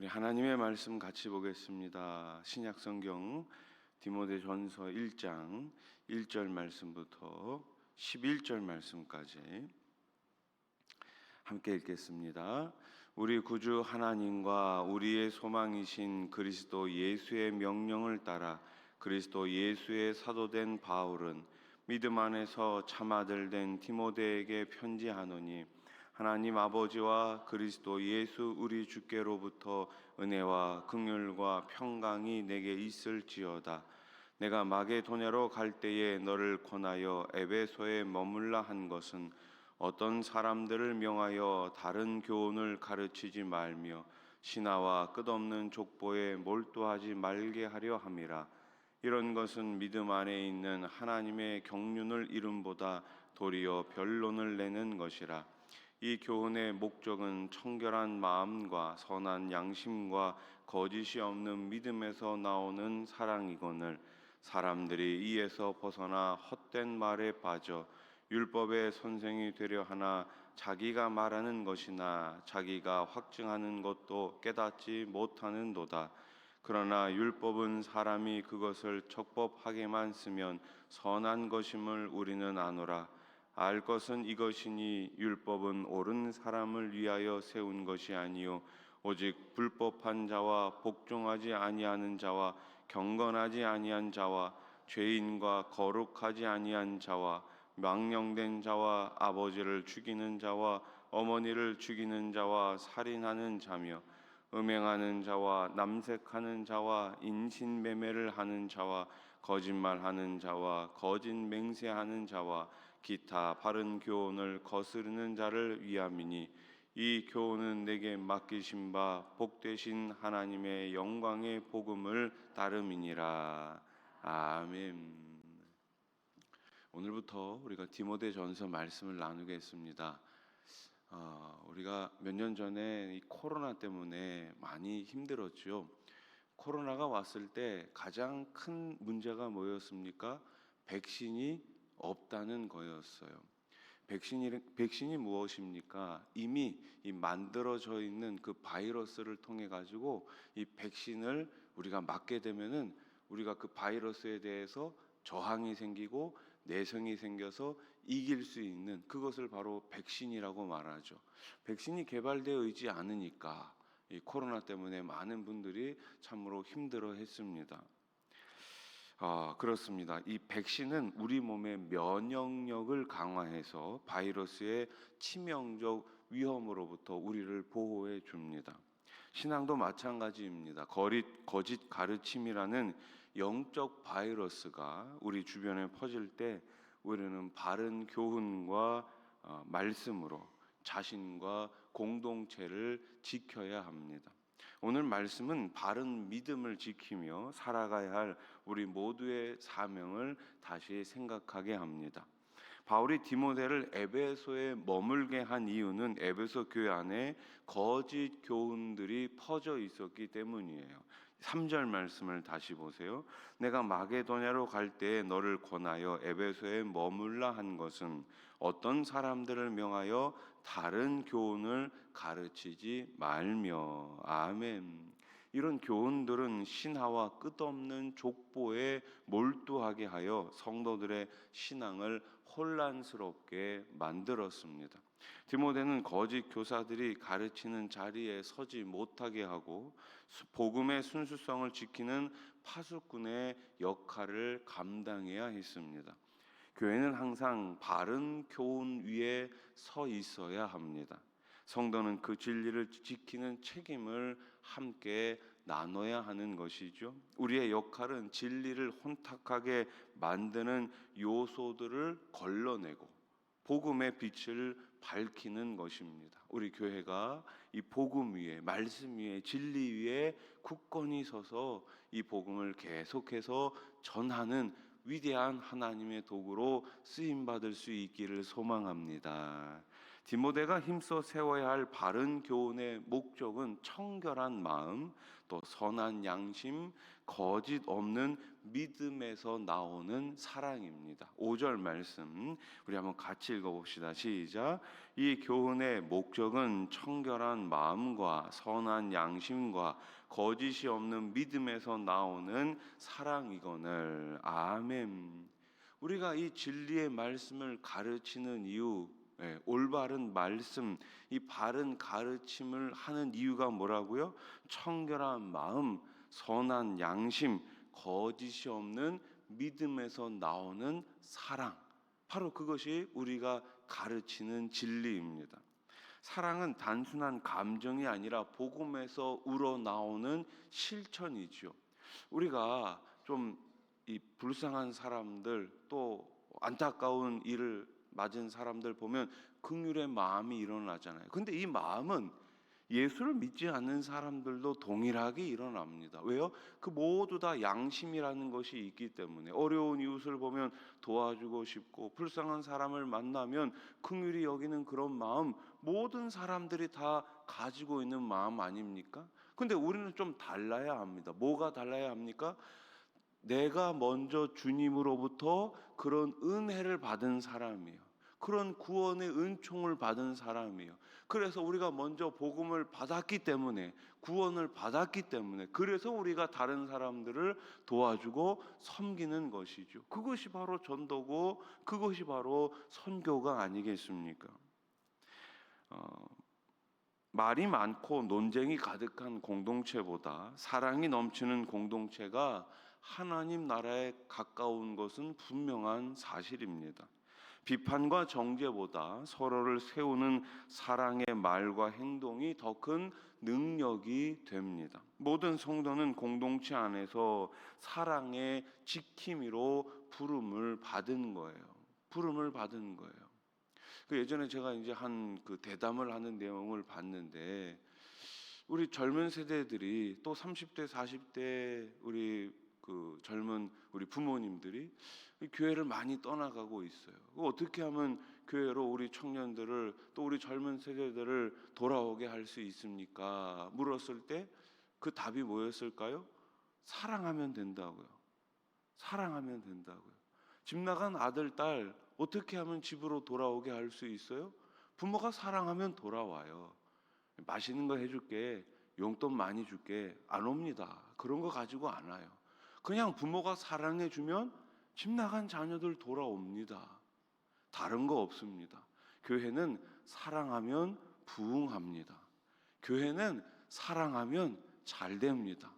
우리 하나님의 말씀 같이 보겠습니다. 신약성경 디모데전서 1장 1절 말씀부터 11절 말씀까지 함께 읽겠습니다. 우리 구주 하나님과 우리의 소망이신 그리스도 예수의 명령을 따라 그리스도 예수의 사도된 바울은 믿음 안에서 참아들 된 디모데에게 편지하노니, 하나님 아버지와 그리스도 예수 우리 주께로부터 은혜와 긍휼과 평강이 내게 있을지어다. 내가 마게도냐로 갈 때에 너를 권하여 에베소에 머물라 한 것은 어떤 사람들을 명하여 다른 교훈을 가르치지 말며 신하와 끝없는 족보에 몰두하지 말게 하려 함이라. 이런 것은 믿음 안에 있는 하나님의 경륜을 이름보다 도리어 변론을 내는 것이라. 이 교훈의 목적은 청결한 마음과 선한 양심과 거짓이 없는 믿음에서 나오는 사랑이거늘, 사람들이 이에서 벗어나 헛된 말에 빠져 율법의 선생이 되려 하나 자기가 말하는 것이나 자기가 확증하는 것도 깨닫지 못하는도다. 그러나 율법은 사람이 그것을 적법하게만 쓰면 선한 것임을 우리는 아노라. 알 것은 이것이니 율법은 옳은 사람을 위하여 세운 것이 아니요 오직 불법한 자와 복종하지 아니하는 자와 경건하지 아니한 자와 죄인과 거룩하지 아니한 자와 망령된 자와 아버지를 죽이는 자와 어머니를 죽이는 자와 살인하는 자며 음행하는 자와 남색하는 자와 인신매매를 하는 자와 거짓말하는 자와 거짓 맹세하는 자와 기타 바른 교훈을 거스르는 자를 위함이니, 이 교훈은 내게 맡기신 바 복되신 하나님의 영광의 복음을 따름이니라. 아멘. 오늘부터 우리가 디모데전서 말씀을 나누겠습니다. 우리가 몇 년 전에 이 코로나 때문에 많이 힘들었죠. 코로나가 왔을 때 가장 큰 문제가 뭐였습니까? 백신이 없다는 거였어요. 백신이 무엇입니까? 이미 이 만들어져 있는 그 바이러스를 통해 가지고 이 백신을 우리가 맞게 되면은 우리가 그 바이러스에 대해서 저항이 생기고 내성이 생겨서 이길 수 있는 그것을 바로 백신이라고 말하죠. 백신이 개발되어 있지 않으니까 이 코로나 때문에 많은 분들이 참으로 힘들어했습니다. 그렇습니다. 이 백신은 우리 몸의 면역력을 강화해서 바이러스의 치명적 위험으로부터 우리를 보호해 줍니다. 신앙도 마찬가지입니다. 거짓 가르침이라는 영적 바이러스가 우리 주변에 퍼질 때 우리는 바른 교훈과 말씀으로 자신과 공동체를 지켜야 합니다. 오늘 말씀은 바른 믿음을 지키며 살아가야 할 우리 모두의 사명을 다시 생각하게 합니다. 바울이 디모데를 에베소에 머물게 한 이유는 에베소 교회 안에 거짓 교훈들이 퍼져 있었기 때문이에요. 3절 말씀을 다시 보세요. 내가 마게도냐로 갈 때에 너를 권하여 에베소에 머물라 한 것은 어떤 사람들을 명하여 다른 교훈을 가르치지 말며. 아멘. 이런 교훈들은 신하와 끝없는 족보에 몰두하게 하여 성도들의 신앙을 혼란스럽게 만들었습니다. 디모데는 거짓 교사들이 가르치는 자리에 서지 못하게 하고 복음의 순수성을 지키는 파수꾼의 역할을 감당해야 했습니다. 교회는 항상 바른 교훈 위에 서 있어야 합니다. 성도는 그 진리를 지키는 책임을 함께 나눠야 하는 것이죠. 우리의 역할은 진리를 혼탁하게 만드는 요소들을 걸러내고 복음의 빛을 밝히는 것입니다. 우리 교회가 이 복음 위에, 말씀 위에, 진리 위에 굳건히 서서 이 복음을 계속해서 전하는 위대한 하나님의 도구로 쓰임받을 수 있기를 소망합니다. 디모데가 힘써 세워야 할 바른 교훈의 목적은 청결한 마음, 또 선한 양심, 거짓 없는 믿음에서 나오는 사랑입니다. 5절 말씀 우리 한번 같이 읽어봅시다. 시작. 이 교훈의 목적은 청결한 마음과 선한 양심과 거짓이 없는 믿음에서 나오는 사랑이거늘. 아멘. 우리가 이 진리의 말씀을 가르치는 이유, 올바른 말씀, 이 바른 가르침을 하는 이유가 뭐라고요? 청결한 마음, 선한 양심, 거짓이 없는 믿음에서 나오는 사랑. 바로 그것이 우리가 가르치는 진리입니다. 사랑은 단순한 감정이 아니라 복음에서 우러나오는 실천이죠. 우리가 좀 이 불쌍한 사람들, 또 안타까운 일을 맞은 사람들 보면 긍휼의 마음이 일어나잖아요. 근데 이 마음은 예수를 믿지 않는 사람들도 동일하게 일어납니다. 왜요? 그 모두 다 양심이라는 것이 있기 때문에 어려운 이웃을 보면 도와주고 싶고 불쌍한 사람을 만나면 긍휼히 여기는 그런 마음, 모든 사람들이 다 가지고 있는 마음 아닙니까? 근데 우리는 좀 달라야 합니다. 뭐가 달라야 합니까? 내가 먼저 주님으로부터 그런 은혜를 받은 사람이에요. 그런 구원의 은총을 받은 사람이에요. 그래서 우리가 먼저 복음을 받았기 때문에, 구원을 받았기 때문에, 그래서 우리가 다른 사람들을 도와주고 섬기는 것이죠. 그것이 바로 전도고 그것이 바로 선교가 아니겠습니까? 말이 많고 논쟁이 가득한 공동체보다 사랑이 넘치는 공동체가 하나님 나라에 가까운 것은 분명한 사실입니다. 비판과 정죄보다 서로를 세우는 사랑의 말과 행동이 더 큰 능력이 됩니다. 모든 성도는 공동체 안에서 사랑의 지킴이로 부름을 받은 거예요. 부름을 받은 거예요. 그 예전에 제가 이제 한 그 대담을 하는 내용을 봤는데, 우리 젊은 세대들이 또 30대, 40대 우리 그 젊은 우리 부모님들이 교회를 많이 떠나가고 있어요. 어떻게 하면 교회로 우리 청년들을, 또 우리 젊은 세대들을 돌아오게 할 수 있습니까? 물었을 때 그 답이 뭐였을까요? 사랑하면 된다고요. 사랑하면 된다고요. 집 나간 아들, 딸 어떻게 하면 집으로 돌아오게 할 수 있어요? 부모가 사랑하면 돌아와요. 맛있는 거 해줄게, 용돈 많이 줄게, 안 옵니다. 그런 거 가지고 안 와요. 그냥 부모가 사랑해주면 집 나간 자녀들 돌아옵니다. 다른 거 없습니다. 교회는 사랑하면 부흥합니다. 교회는 사랑하면 잘 됩니다.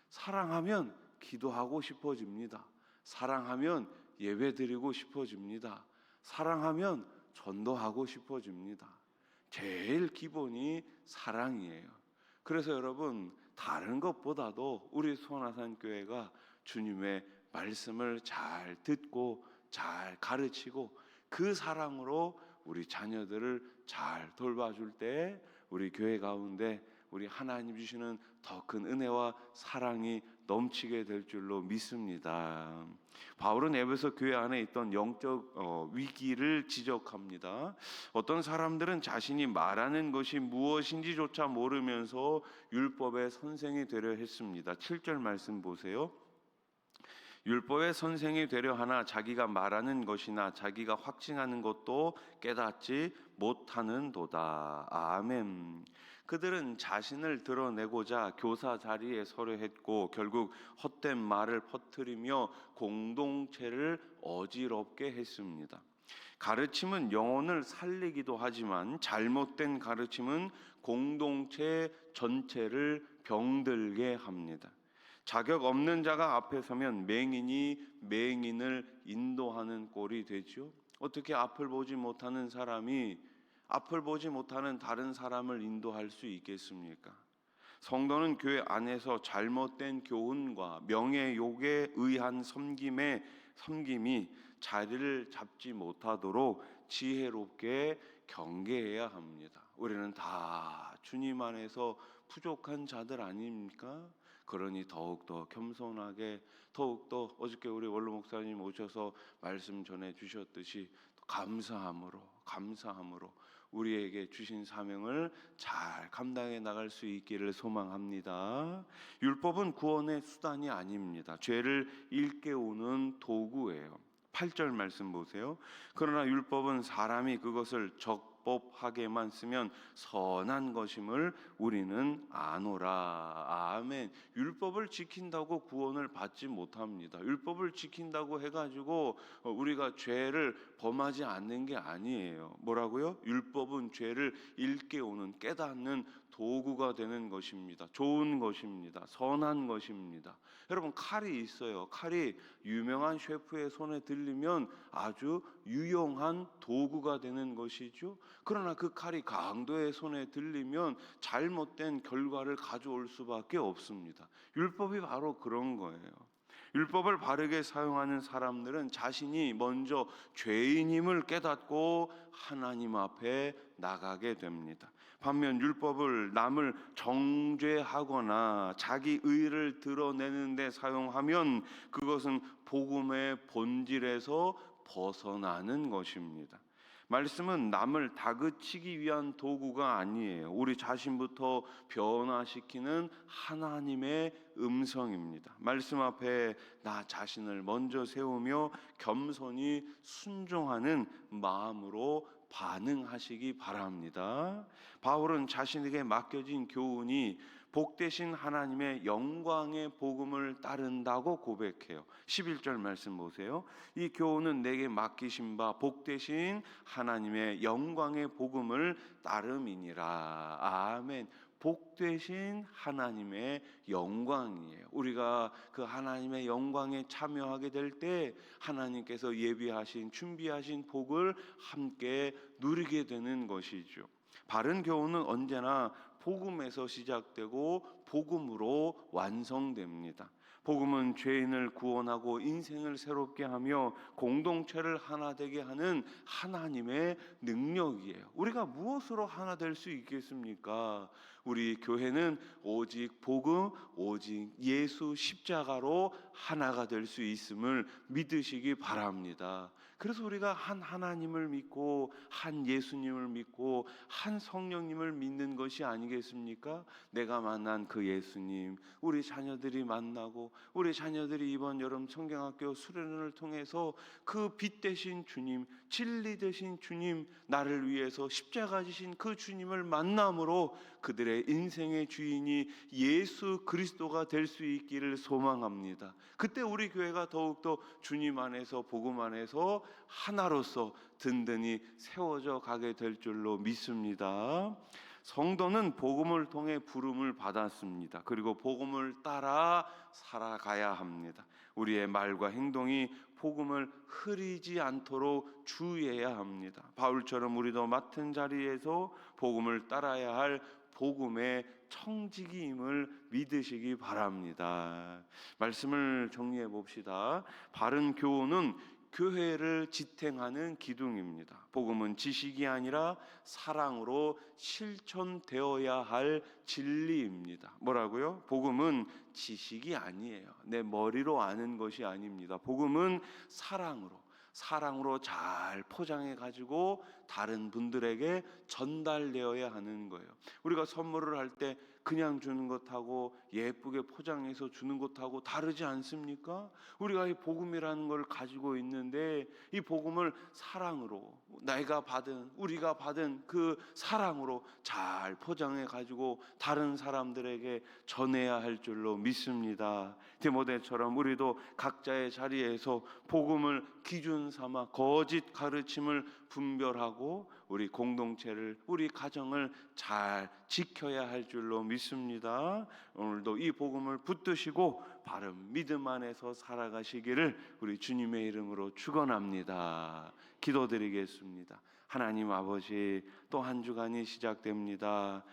사랑하면 기도하고 싶어집니다. 사랑하면 예배드리고 싶어집니다. 사랑하면 전도하고 싶어집니다. 제일 기본이 사랑이에요. 그래서 여러분, 다른 것보다도 우리 수원아산 교회가 주님의 말씀을 잘 듣고 잘 가르치고 그 사랑으로 우리 자녀들을 잘 돌봐줄 때 우리 교회 가운데 우리 하나님 주시는 더 큰 은혜와 사랑이 넘치게 될 줄로 믿습니다. 바울은 에베소 교회 안에 있던 영적 위기를 지적합니다. 어떤 사람들은 자신이 말하는 것이 무엇인지조차 모르면서 율법의 선생이 되려 했습니다. 7절 말씀 보세요. 율법의 선생이 되려 하나 자기가 말하는 것이나 자기가 확증하는 것도 깨닫지 못하는도다. 아멘. 그들은 자신을 드러내고자 교사 자리에 서려 했고 결국 헛된 말을 퍼뜨리며 공동체를 어지럽게 했습니다. 가르침은 영혼을 살리기도 하지만 잘못된 가르침은 공동체 전체를 병들게 합니다. 자격 없는 자가 앞에 서면 맹인이 맹인을 인도하는 꼴이 되죠. 어떻게 앞을 보지 못하는 사람이 앞을 보지 못하는 다른 사람을 인도할 수 있겠습니까? 성도는 교회 안에서 잘못된 교훈과 명예욕에 의한 섬김이 자리를 잡지 못하도록 지혜롭게 경계해야 합니다. 우리는 다 주님 안에서 부족한 자들 아닙니까? 그러니 더욱더 겸손하게, 더욱더 어저께 우리 원로 목사님 오셔서 말씀 전해 주셨듯이 감사함으로 우리에게 주신 사명을 잘 감당해 나갈 수 있기를 소망합니다. 율법은 구원의 수단이 아닙니다. 죄를 일깨우는 도구예요. 8절 말씀 보세요. 그러나 율법은 사람이 그것을 적법하게만 쓰면 선한 것임을 우리는 아노라. 아멘. 율법을 지킨다고 구원을 받지 못합니다. 율법을 지킨다고 해가지고 우리가 죄를 범하지 않는 게 아니에요. 뭐라고요? 율법은 죄를 일깨우는, 깨닫는 도구가 되는 것입니다. 좋은 것입니다. 선한 것입니다. 여러분, 칼이 있어요. 칼이 유명한 셰프의 손에 들리면 아주 유용한 도구가 되는 것이죠. 그러나 그 칼이 강도의 손에 들리면 잘못된 결과를 가져올 수밖에 없습니다. 율법이 바로 그런 거예요. 율법을 바르게 사용하는 사람들은 자신이 먼저 죄인임을 깨닫고 하나님 앞에 나가게 됩니다. 반면 율법을 남을 정죄하거나 자기 의를 드러내는 데 사용하면 그것은 복음의 본질에서 벗어나는 것입니다. 말씀은 남을 다그치기 위한 도구가 아니에요. 우리 자신부터 변화시키는 하나님의 음성입니다. 말씀 앞에 나 자신을 먼저 세우며 겸손히 순종하는 마음으로 반응하시기 바랍니다. 바울은 자신에게 맡겨진 교훈이 복되신 하나님의 영광의 복음을 따른다고 고백해요. 11절 말씀 보세요. 이 교훈은 내게 맡기신 바 복되신 하나님의 영광의 복음을 따름이니라. 아멘. 복되신 하나님의 영광이에요. 우리가 그 하나님의 영광에 참여하게 될 때 하나님께서 예비하신, 준비하신 복을 함께 누리게 되는 것이죠. 바른 교훈은 언제나 복음에서 시작되고 복음으로 완성됩니다. 복음은 죄인을 구원하고 인생을 새롭게 하며 공동체를 하나 되게 하는 하나님의 능력이에요. 우리가 무엇으로 하나 될 수 있겠습니까? 우리 교회는 오직 복음, 오직 예수 십자가로 하나가 될 수 있음을 믿으시기 바랍니다. 그래서 우리가 한 하나님을 믿고 한 예수님을 믿고 한 성령님을 믿는 것이 아니겠습니까? 내가 만난 그 예수님, 우리 자녀들이 만나고 우리 자녀들이 이번 여름 성경학교 수련회를 통해서 그 빛 되신 주님, 진리 되신 주님, 나를 위해서 십자가 지신 그 주님을 만남으로 그들의 인생의 주인이 예수 그리스도가 될 수 있기를 소망합니다. 그때 우리 교회가 더욱더 주님 안에서, 복음 안에서 하나로서 든든히 세워져 가게 될 줄로 믿습니다. 성도는 복음을 통해 부름을 받았습니다. 그리고 복음을 따라 살아가야 합니다. 우리의 말과 행동이 복음을 흐리지 않도록 주의해야 합니다. 바울처럼 우리도 맡은 자리에서 복음을 따라야 할 복음의 청지기임을 믿으시기 바랍니다. 말씀을 정리해 봅시다. 바른 교훈은 교회를 지탱하는 기둥입니다. 복음은 지식이 아니라 사랑으로 실천되어야 할 진리입니다. 뭐라고요? 복음은 지식이 아니에요. 내 머리로 아는 것이 아닙니다. 복음은 사랑으로 잘 포장해 가지고 다른 분들에게 전달되어야 하는 거예요. 우리가 선물을 할 때 그냥 주는 것하고 예쁘게 포장해서 주는 것하고 다르지 않습니까? 우리가 이 복음이라는 걸 가지고 있는데 이 복음을 사랑으로, 우리가 받은 그 사랑으로 잘 포장해 가지고 다른 사람들에게 전해야 할 줄로 믿습니다. 디모데처럼 우리도 각자의 자리에서 복음을 기준 삼아 거짓 가르침을 분별하고 우리 공동체를, 우리 가정을 잘 지켜야 할 줄로 믿습니다. 오늘도 이 복음을 붙드시고 바른 믿음 안에서 살아가시기를 우리 주님의 이름으로 축원합니다. 기도드리겠습니다. 하나님 아버지, 또 한 주간이 시작됩니다.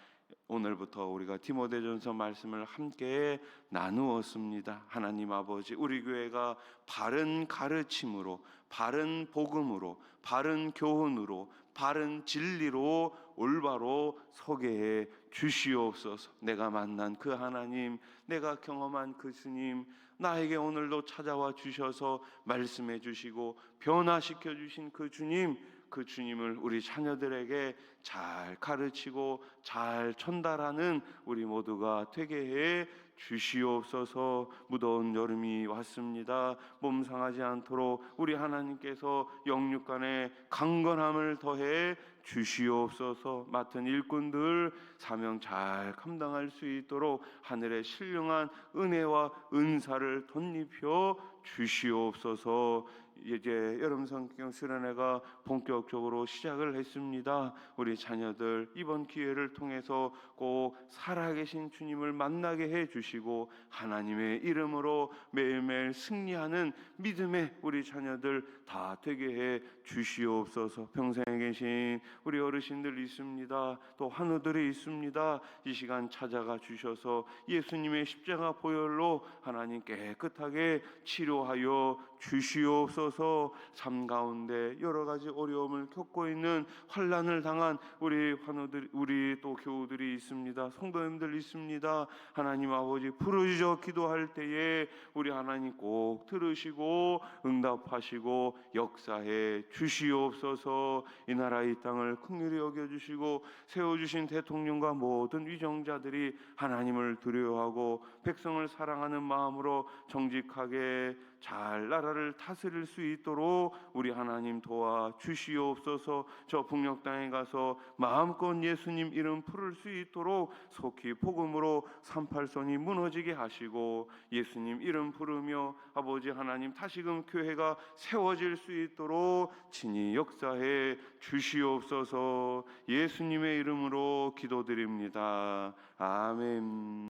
오늘부터 우리가 디모데전서 말씀을 함께 나누었습니다. 하나님 아버지, 우리 교회가 바른 가르침으로, 바른 복음으로, 바른 교훈으로, 바른 진리로 올바로 소개해 주시옵소서. 내가 만난 그 하나님, 내가 경험한 그 주님, 나에게 오늘도 찾아와 주셔서 말씀해 주시고 변화시켜 주신 그 주님, 그 주님을 우리 자녀들에게 잘 가르치고 잘 전달하는 우리 모두가 되게 해 주시옵소서. 무더운 여름이 왔습니다. 몸 상하지 않도록 우리 하나님께서 영육간에 강건함을 더해 주시옵소서. 맡은 일꾼들 사명 잘 감당할 수 있도록 하늘의 신령한 은혜와 은사를 덧입혀 주시옵소서. 이제 여름 성경 수련회가 본격적으로 시작을 했습니다. 우리 자녀들 이번 기회를 통해서 꼭 살아계신 주님을 만나게 해 주시고 하나님의 이름으로 매일매일 승리하는 믿음의 우리 자녀들 다 되게 해 주시옵소서. 평생에 계신 우리 어르신들 있습니다. 또 환우들이 있습니다. 이 시간 찾아가 주셔서 예수님의 십자가 보혈로 하나님 깨끗하게 치료하여 주시옵소서. 삶 가운데 여러 가지 어려움을 겪고 있는 환난을 당한 우리 환우들, 우리 또 교우들이 있습니다. 성도님들 있습니다. 하나님 아버지 부르짖어 기도할 때에 우리 하나님 꼭 들으시고 응답하시고 역사해 주시옵소서. 이 나라 이 땅을 긍휼히 여겨주시고 세워주신 대통령과 모든 위정자들이 하나님을 두려워하고 백성을 사랑하는 마음으로 정직하게 잘 나라를 다스릴 수 있도록 우리 하나님 도와 주시옵소서. 저 북녘 땅에 가서 마음껏 예수님 이름 부를 수 있도록 속히 복음으로 38선이 무너지게 하시고 예수님 이름 부르며 아버지 하나님 다시금 교회가 세워질 수 있도록 친히 역사해 주시옵소서. 예수님의 이름으로 기도드립니다. 아멘.